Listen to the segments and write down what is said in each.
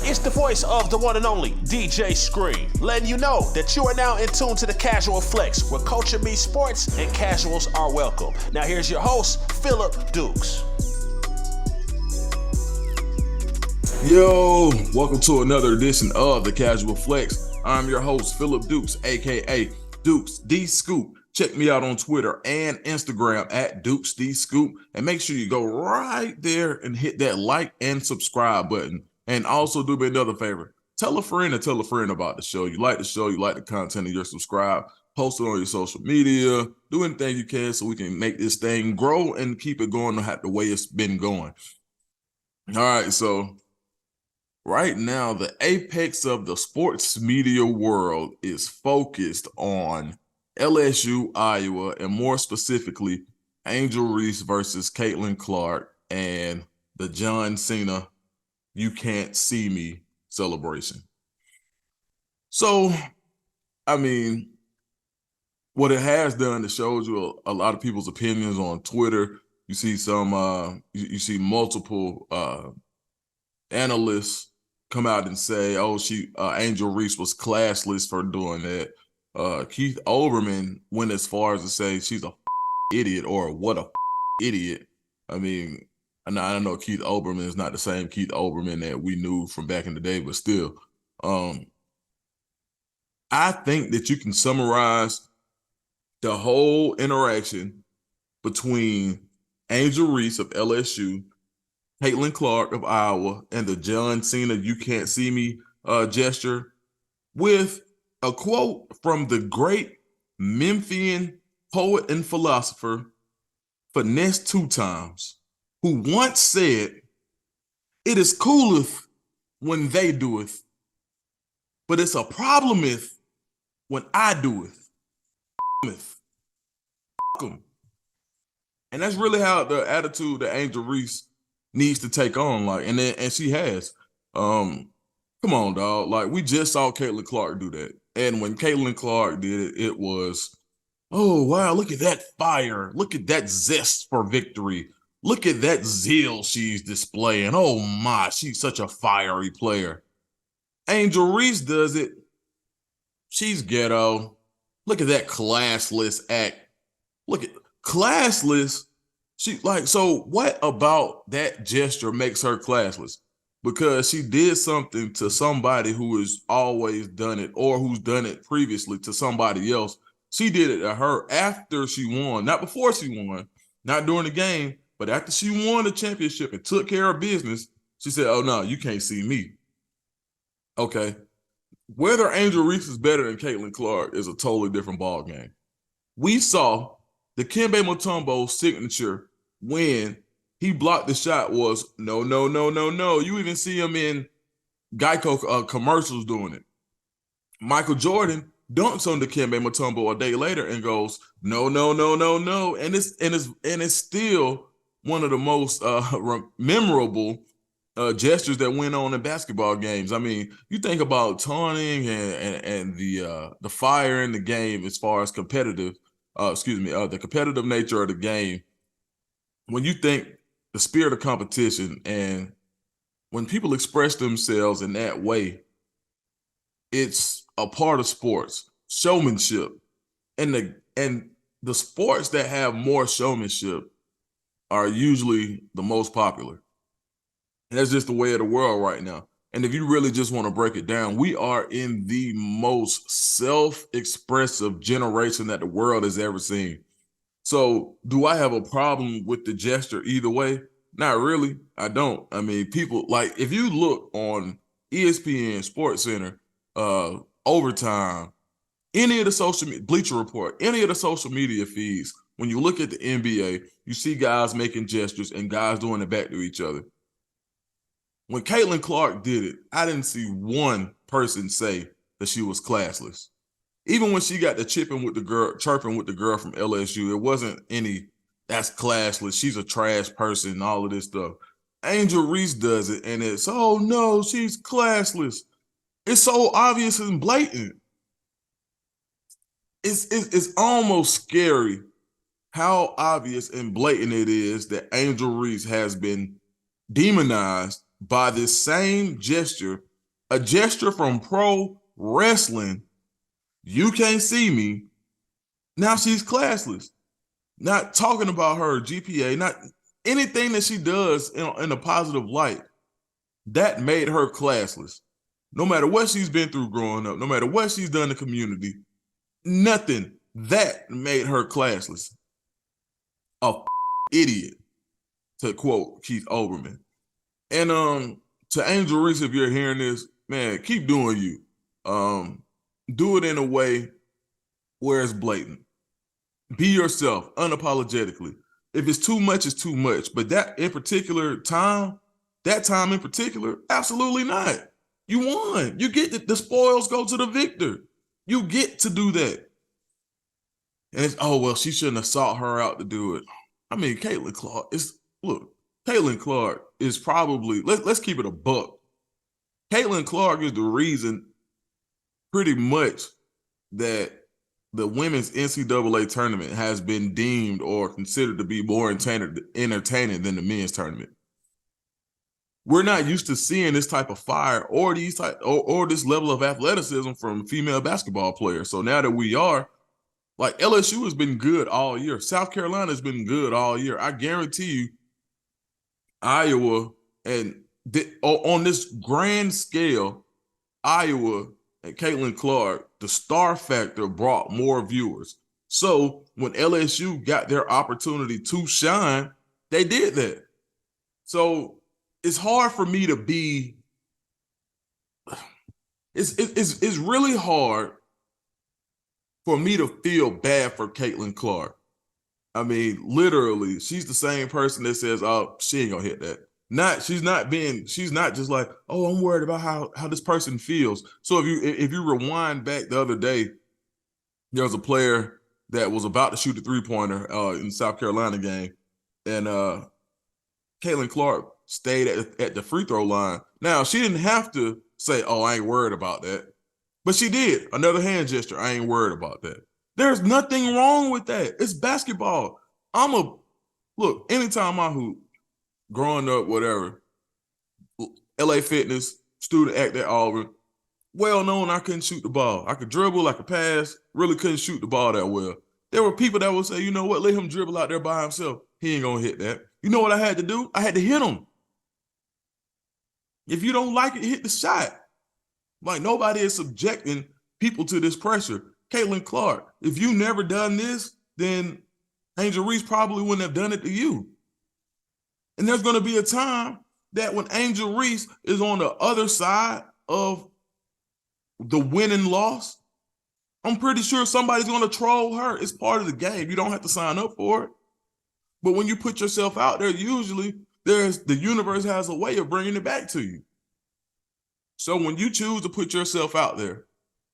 It's the voice of the one and only DJ Scream, letting you know that you are now in tune to the Casual Flex, where culture meets sports and casuals are welcome. Now here's your host, Philip Dukes. Yo, welcome to another edition of the Casual Flex. I'm your host, Philip Dukes, aka Dukes D Scoop. Check me out on Twitter and Instagram at Dukes D Scoop, and make sure you go right there and hit that like and subscribe button. And also do me another favor. Tell a friend about the show. You like the show, you like the content, and you're subscribed. Post it on your social media. Do anything you can so we can make this thing grow and keep it going the way it's been going. All right, so right now, the apex of the sports media world is focused on LSU, Iowa, and more specifically, Angel Reese versus Caitlin Clark and the John Cena "You Can't See Me" celebration. So, I mean, what it has done, it shows you a lot of people's opinions on Twitter. You see you see multiple analysts come out and say, "Oh, Angel Reese was classless for doing that." Keith Olbermann went as far as to say she's a idiot, or what a idiot. I mean, I know Keith Olbermann is not the same Keith Olbermann that we knew from back in the day, but still, I think that you can summarize the whole interaction between Angel Reese of LSU, Caitlin Clark of Iowa, and the John Cena "You Can't See Me" gesture with a quote from the great Memphian poet and philosopher Finesse Two Times, who once said, "It is cooleth when they doeth, but it's a problemeth when I doeth." And that's really how the attitude that Angel Reese needs to take on, and she has. Come on, dog. Like, we just saw Caitlin Clark do that. And when Caitlin Clark did it, it was, oh, wow, look at that fire. Look at that zest for victory. Look at that zeal she's displaying. Oh, my, she's such a fiery player. Angel Reese does it. She's ghetto. Look at that classless act. Look at classless. So what about that gesture makes her classless? Because she did something to somebody who has always done it, or who's done it previously to somebody else. She did it to her after she won, not before she won, not during the game, but after she won the championship and took care of business. She said, "Oh, no, you can't see me." Okay. Whether Angel Reese is better than Caitlin Clark is a totally different ballgame. We saw the Kembe Mutombo signature when he blocked the shot was no, no, no, no, no. You even see him in Geico commercials doing it. Michael Jordan dunks on the Kembe Mutombo a day later and goes, no, no, no, no, no. And it's still one of the most memorable gestures that went on in basketball games. I mean, you think about taunting and the fire in the game as far as competitive, the competitive nature of the game. When you think the spirit of competition, and when people express themselves in that way, it's a part of sports, showmanship. And the sports that have more showmanship are usually the most popular. And that's just the way of the world right now. And if you really just want to break it down, we are in the most self-expressive generation that the world has ever seen. So do I have a problem with the gesture either way? Not really. I don't. I mean, people, like, if you look on ESPN, SportsCenter, Overtime, any of the social media, Bleacher Report, any of the social media feeds, when you look at the NBA, you see guys making gestures and guys doing it back to each other. When Caitlin Clark did it, I didn't see one person say that she was classless. Even when she got to chirping with the girl from LSU, it wasn't any, that's classless, she's a trash person, and all of this stuff. Angel Reese does it, and it's, oh no, she's classless. It's so obvious and blatant. It's almost scary how obvious and blatant it is that Angel Reese has been demonized by this same gesture A gesture from pro wrestling, you can't see me. Now she's classless. Not talking about her GPA, not anything that she does in a positive light. That made her classless. No matter what she's been through growing up, no matter what she's done in the community, nothing. That made her classless. A idiot, to quote Keith Olbermann. And to Angel Reese, if you're hearing this, man, keep doing you. Do it in a way where it's blatant. Be yourself unapologetically. If it's too much, it's too much. But that time in particular, absolutely not. You won. You get the spoils go to the victor. You get to do that. And it's, oh, well, she shouldn't have sought her out to do it. I mean, Caitlin Clark is probably, let's keep it a buck. Caitlin Clark is the reason pretty much that the women's NCAA tournament has been deemed or considered to be more entertaining than the men's tournament. We're not used to seeing this type of fire or this level of athleticism from female basketball players. So now that we are, like, LSU has been good all year. South Carolina has been good all year. I guarantee you, Iowa on this grand scale, Iowa and Caitlin Clark, the star factor brought more viewers. So when LSU got their opportunity to shine, they did that. So it's hard for me to be. It's really hard for me to feel bad for Caitlin Clark. I mean, literally, she's the same person that says, "Oh, she ain't gonna hit that." She's not just like, "Oh, I'm worried about how this person feels." So if you rewind back the other day, there was a player that was about to shoot a 3-pointer in the South Carolina game, and Caitlin Clark stayed at the free throw line. Now, she didn't have to say, "Oh, I ain't worried about that," but she did. Another hand gesture. I ain't worried about that. There's nothing wrong with that. It's basketball. Look, anytime I hoop, growing up, whatever, LA Fitness, student act at Auburn, well known I couldn't shoot the ball. I could dribble, I could pass, really couldn't shoot the ball that well. There were people that would say, you know what, let him dribble out there by himself. He ain't gonna hit that. You know what I had to do? I had to hit him. If you don't like it, hit the shot. Like, nobody is subjecting people to this pressure. Caitlin Clark, if you never done this, then Angel Reese probably wouldn't have done it to you. And there's going to be a time that when Angel Reese is on the other side of the win and loss, I'm pretty sure somebody's going to troll her. It's part of the game. You don't have to sign up for it. But when you put yourself out there, usually the universe has a way of bringing it back to you. So when you choose to put yourself out there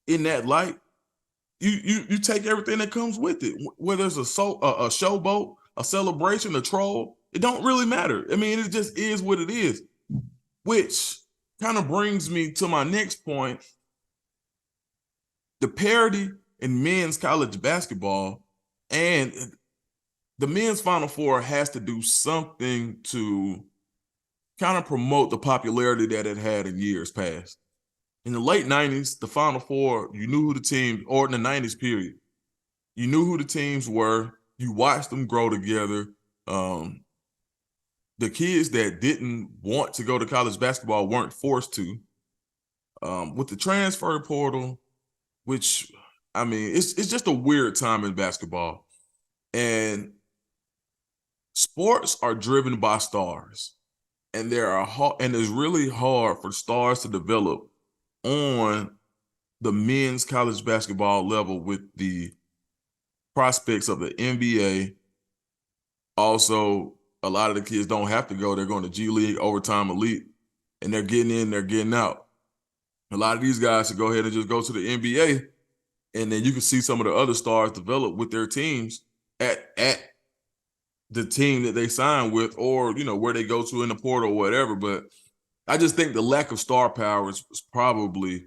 in that light, you take everything that comes with it. Whether it's a showboat, a celebration, a troll, it don't really matter. I mean, it just is what it is. Which kind of brings me to my next point. The parity in men's college basketball and the men's Final Four has to do something to kind of promote the popularity that it had in years past. In the late 90s, the Final Four, you knew who the team, or in the 90s period, you knew who the teams were. You watched them grow together. The kids that didn't want to go to college basketball weren't forced to. With the transfer portal, which, I mean, it's just a weird time in basketball. And sports are driven by stars. And it's really hard for stars to develop on the men's college basketball level with the prospects of the NBA. Also, a lot of the kids don't have to go. They're going to G League, Overtime Elite, and they're getting in, they're getting out. A lot of these guys should go ahead and just go to the NBA, and then you can see some of the other stars develop with their teams at the team that they sign with, or, you know, where they go to in the portal or whatever. But I just think the lack of star power is probably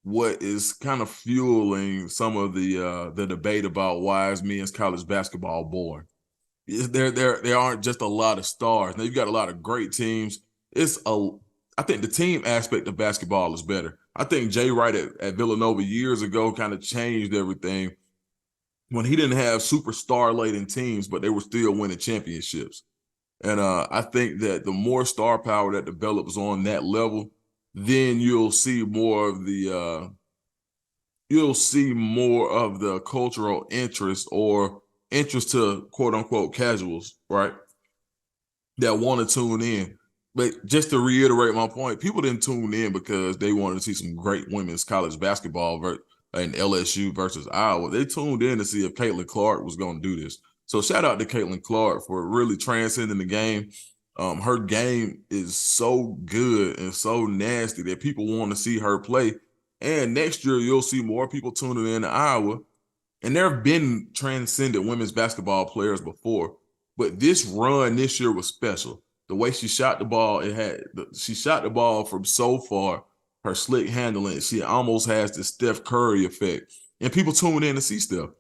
what is kind of fueling some of the debate about why is men's college basketball boring. There aren't just a lot of stars. Now, you've got a lot of great teams. It's I think the team aspect of basketball is better. I think Jay Wright at Villanova years ago kind of changed everything when he didn't have superstar laden teams, but they were still winning championships. And I think that the more star power that develops on that level, then you'll see more of the cultural interest or interest to quote unquote casuals, right? That want to tune in. But just to reiterate my point, people didn't tune in because they wanted to see some great women's college basketball in LSU versus Iowa. They tuned in to see if Caitlin Clark was going to do this. So shout out to Caitlin Clark for really transcending the game. Her game is so good and so nasty that people want to see her play. And next year, you'll see more people tuning in to Iowa. And there have been transcendent women's basketball players before. But this run this year was special. The way she shot the ball, she shot the ball from so far, her slick handling, she almost has the Steph Curry effect. And people tune in to see Steph.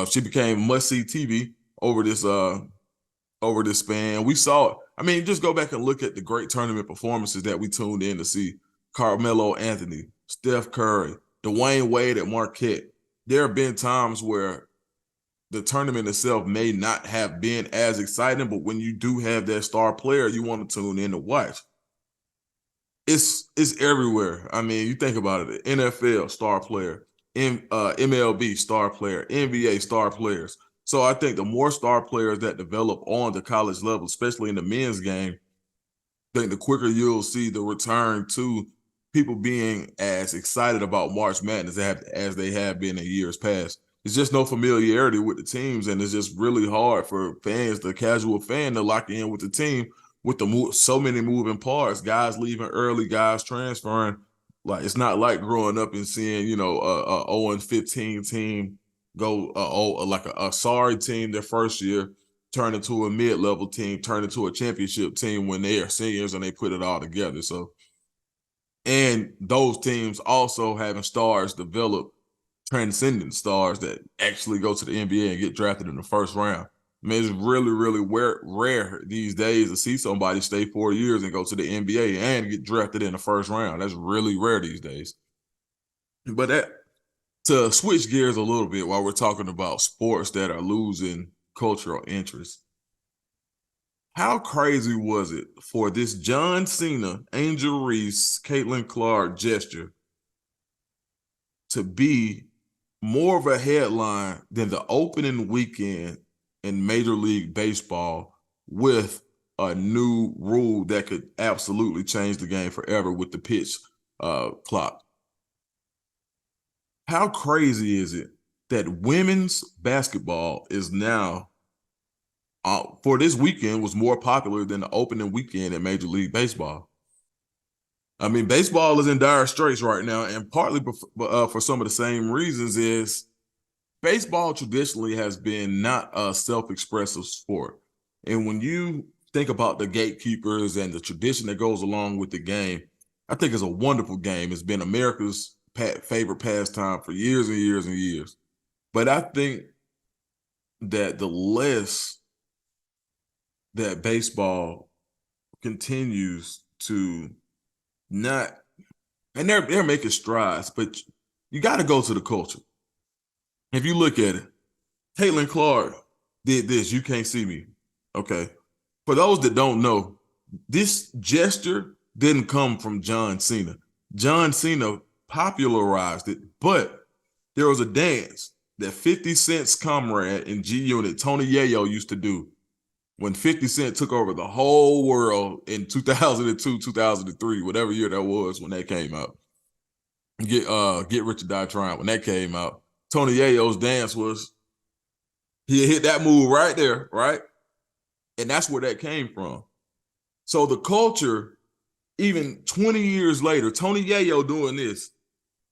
She became must-see TV over this span. We saw, I mean, just go back and look at the great tournament performances that we tuned in to see. Carmelo Anthony, Steph Curry, Dwayne Wade at Marquette. There have been times where the tournament itself may not have been as exciting, but when you do have that star player, you want to tune in to watch. It's everywhere. I mean, you think about it, NFL star player, MLB star player, NBA star players. So I think the more star players that develop on the college level, especially in the men's game, I think the quicker you'll see the return to people being as excited about March Madness as they have been in years past. It's just no familiarity with the teams, and it's just really hard for fans, the casual fan, to lock in with the team with so many moving parts, guys leaving early, guys transferring. Like, it's not like growing up and seeing, a 0-15 team go like a sorry team their first year turn into a mid-level team, turn into a championship team when they are seniors and they put it all together. So, and those teams also having stars develop, transcendent stars that actually go to the NBA and get drafted in the first round. I mean, it's really, really rare these days to see somebody stay 4 years and go to the NBA and get drafted in the first round. That's really rare these days. But to switch gears a little bit while we're talking about sports that are losing cultural interest, how crazy was it for this John Cena, Angel Reese, Caitlin Clark gesture to be more of a headline than the opening weekend in Major League Baseball with a new rule that could absolutely change the game forever with the pitch clock? How crazy is it that women's basketball is now, for this weekend, was more popular than the opening weekend in Major League Baseball? I mean, baseball is in dire straits right now, and partly for some of the same reasons is baseball traditionally has been not a self-expressive sport. And when you think about the gatekeepers and the tradition that goes along with the game, I think it's a wonderful game. It's been America's favorite pastime for years and years and years. But I think that the less that baseball continues to not, and they're making strides, but you got to go to the culture. If you look at it, Caitlin Clark did this. You can't see me. Okay. For those that don't know, this gesture didn't come from John Cena. John Cena popularized it, but there was a dance that 50 Cent's comrade in G Unit, Tony Yayo, used to do when 50 Cent took over the whole world in 2002, 2003, whatever year that was when that came out. Get Rich or Die Trying, when that came out. Tony Yayo's dance was, he hit that move right there, right? And that's where that came from. So the culture, even 20 years later, Tony Yayo doing this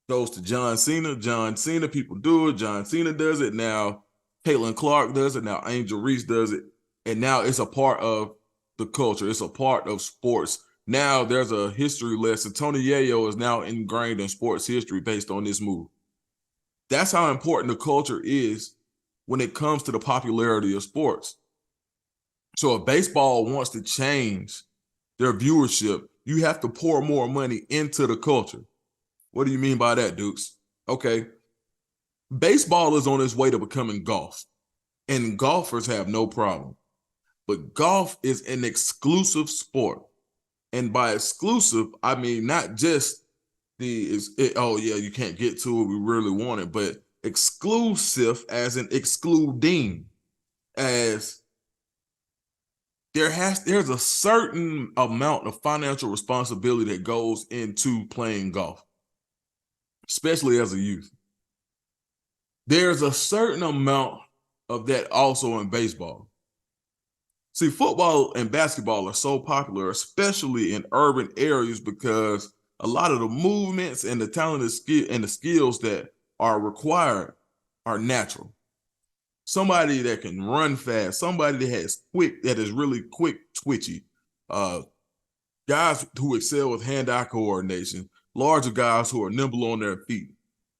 goes to John Cena. John Cena, people do it. John Cena does it. Now Caitlin Clark does it. Now Angel Reese does it. And now it's a part of the culture. It's a part of sports. Now there's a history lesson. Tony Yayo is now ingrained in sports history based on this move. That's how important the culture is when it comes to the popularity of sports. So if baseball wants to change their viewership, You have to pour more money into the culture. What do you mean by that, Dukes? Okay. Baseball is on its way to becoming golf, and golfers have no problem. But golf is an exclusive sport. And by exclusive, I mean not just oh yeah, you can't get to it, we really want it, but exclusive as in excluding, as there's a certain amount of financial responsibility that goes into playing golf, especially as a youth. There's a certain amount of that also in baseball. See, football and basketball are so popular, especially in urban areas, because a lot of the movements and the talented skill and the skills that are required are natural. Somebody that can run fast, somebody that is really quick, twitchy, guys who excel with hand-eye coordination, larger guys who are nimble on their feet.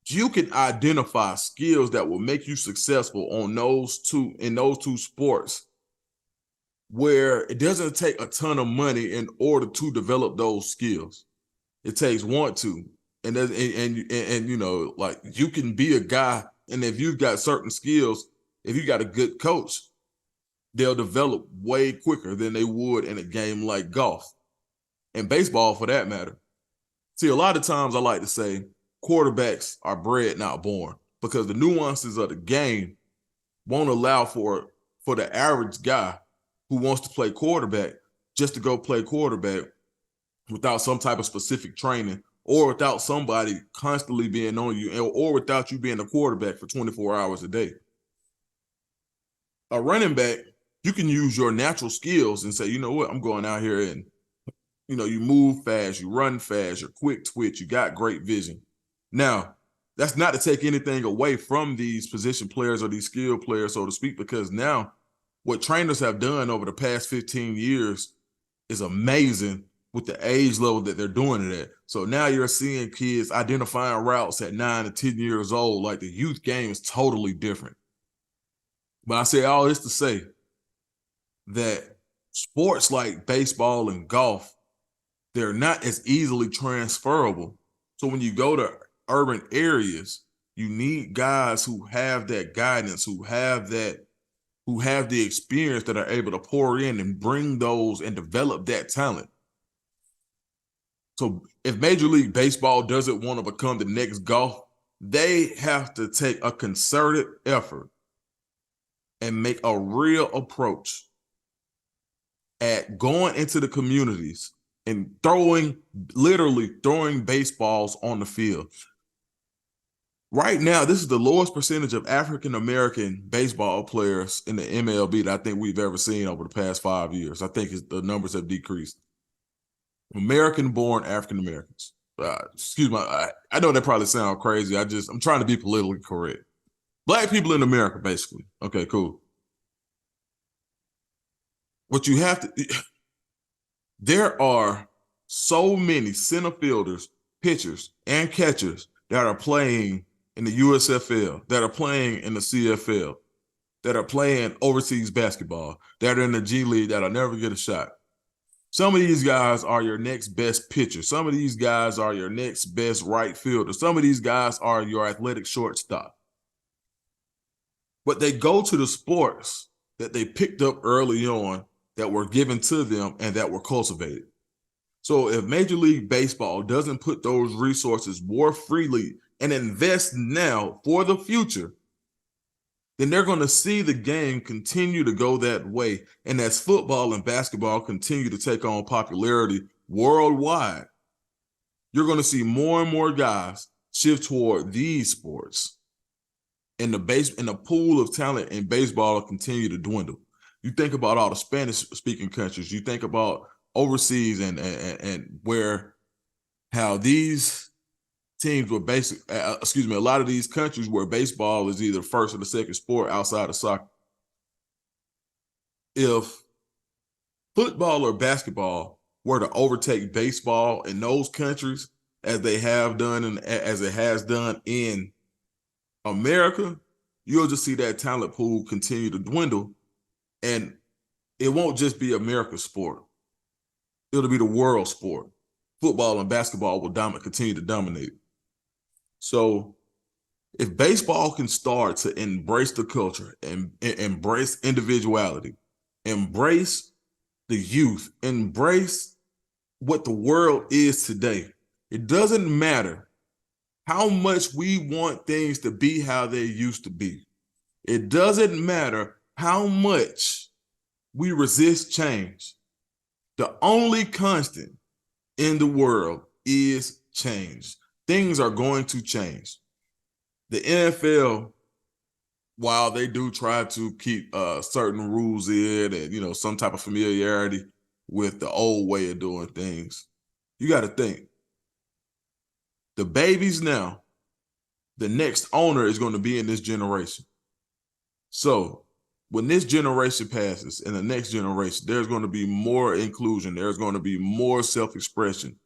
You can identify skills that will make you successful in those two sports, where it doesn't take a ton of money in order to develop those skills. It takes want to, and you know, like, you can be a guy, and if you've got certain skills, if you got a good coach, they'll develop way quicker than they would in a game like golf and baseball, for that matter. See, a lot of times I like to say quarterbacks are bred, not born, because the nuances of the game won't allow for the average guy who wants to play quarterback just to go play quarterback without some type of specific training, or without somebody constantly being on you, or without you being a quarterback for 24 hours a day. A running back, you can use your natural skills and say, you know what, I'm going out here and, you know, you move fast, you run fast, you're quick twitch, you got great vision. Now, that's not to take anything away from these position players or these skill players, so to speak, because now what trainers have done over the past 15 years is amazing with the age level that they're doing it at. So now you're seeing kids identifying routes at 9 to 10 years old. Like, the youth game is totally different. But I say all this to say that sports like baseball and golf, they're not as easily transferable. So when you go to urban areas, you need guys who have that guidance, who have the experience, that are able to pour in and bring those and develop that talent. So if Major League Baseball doesn't want to become the next golf, they have to take a concerted effort and make a real approach at going into the communities and literally throwing baseballs on the field. Right now, this is the lowest percentage of African-American baseball players in the MLB that I think we've ever seen over the past 5 years. I think the numbers have decreased. American-born African-Americans. Excuse me, I know that probably sounds crazy. I'm trying to be politically correct. Black people in America, basically. Okay, cool. What you have to, there are so many center fielders, pitchers, and catchers that are playing in the USFL, that are playing in the CFL, that are playing overseas basketball, that are in the G League, that'll never get a shot. Some of these guys are your next best pitcher. Some of these guys are your next best right fielder. Some of these guys are your athletic shortstop. But they go to the sports that they picked up early on, that were given to them and that were cultivated. So if Major League Baseball doesn't put those resources more freely and invest now for the future, then they're going to see the game continue to go that way. And as football and basketball continue to take on popularity worldwide, you're going to see more and more guys shift toward these sports. And the pool of talent in baseball will continue to dwindle. You think about all the Spanish-speaking countries. You think about overseas and how these teams were a lot of these countries where baseball is either first or the second sport outside of soccer. If football or basketball were to overtake baseball in those countries, as they have done and as it has done in America, you'll just see that talent pool continue to dwindle. And it won't just be America's sport. it'll be the world sport. Football and basketball will continue to dominate. So if baseball can start to embrace the culture and embrace individuality, embrace the youth, embrace what the world is today, it doesn't matter how much we want things to be how they used to be. It doesn't matter how much we resist change. The only constant in the world is change. Things are going to change. The NFL, while they do try to keep certain rules in and, some type of familiarity with the old way of doing things, you got to think. The babies now, the next owner is going to be in this generation. So when this generation passes and the next generation, there's going to be more inclusion. There's going to be more self-expression.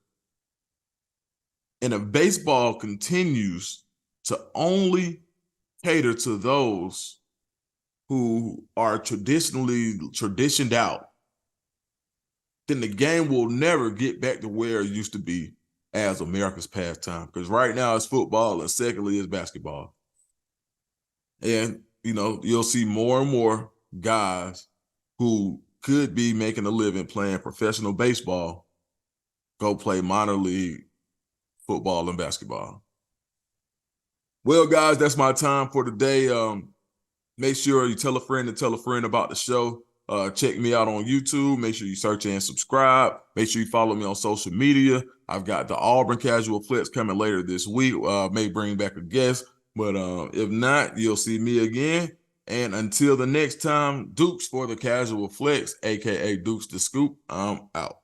And if baseball continues to only cater to those who are traditioned out, then the game will never get back to where it used to be as America's pastime. Because right now it's football and secondly it's basketball. And, you'll see more and more guys who could be making a living playing professional baseball go play minor league football and basketball. Well, guys, that's my time for today. Make sure you tell a friend about the show. Check me out on YouTube. Make sure you search and subscribe. Make sure you follow me on social media. I've got the Auburn Casual Flex coming later this week. May bring back a guest, but if not, you'll see me again. And until the next time, Dukes for the Casual Flex, aka Dukes the Scoop. I'm out.